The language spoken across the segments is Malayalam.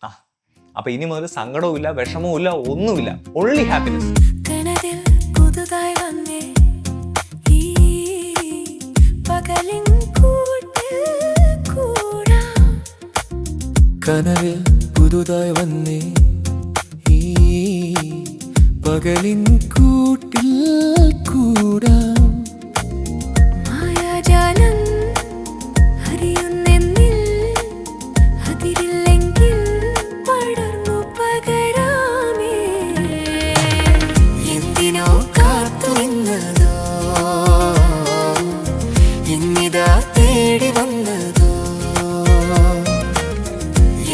ആ അപ്പൊ ഇനി മുതൽ സങ്കടവും ഇല്ല, വിഷമവും ഇല്ല, ഒന്നുമില്ല. Only happiness. കനവിൽ പുതുതായി വന്നേ ഈ പകലിൻ കൂട്ടിൽ കൂടാം. മായാജാലം അറിയുന്നെന്നിൽ അതിരില്ലെങ്കിൽ പടർന്നു പകരാമേ. എന്തിനോ കാത്തു നിന്നതോ ഇന്നിതാ തേടി വന്നതോ.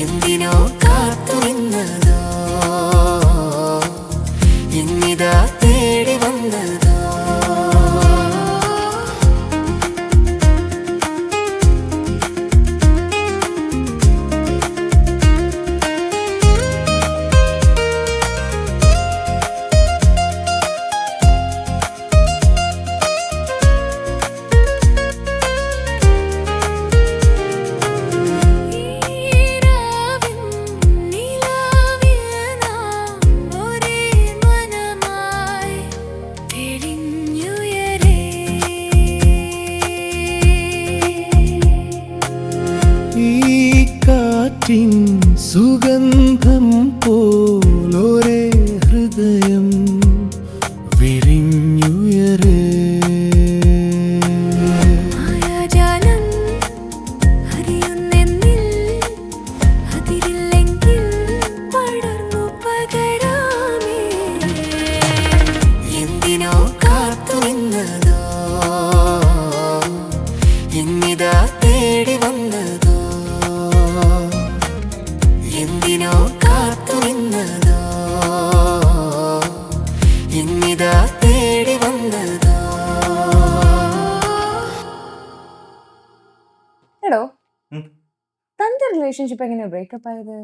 എന്തിനോ കാത്തു നിന്നതോ ഇന്നിതാ തേടി വന്നതോ. സുഗന്ധം പോലൊരേ ഹൃദയം വിരിഞ്ഞുയരേ. മായാജാലം അറിയുന്നെന്നിൽ അതിരില്ലെങ്കിൽ പടർന്നു പകരാമേ. എന്തിനോ കാത്തു നിന്നതോ ഇന്നിതാ തേടി വന്നതോ. എന്തിനോ കാത്തു നിന്നതോ ഇന്നിതാ തേടി വന്നതോ. എടോ, തന്റെ റിലേഷൻഷിപ്പ് എങ്ങനെയാ ബ്രേക്കപ്പ് ആയത്?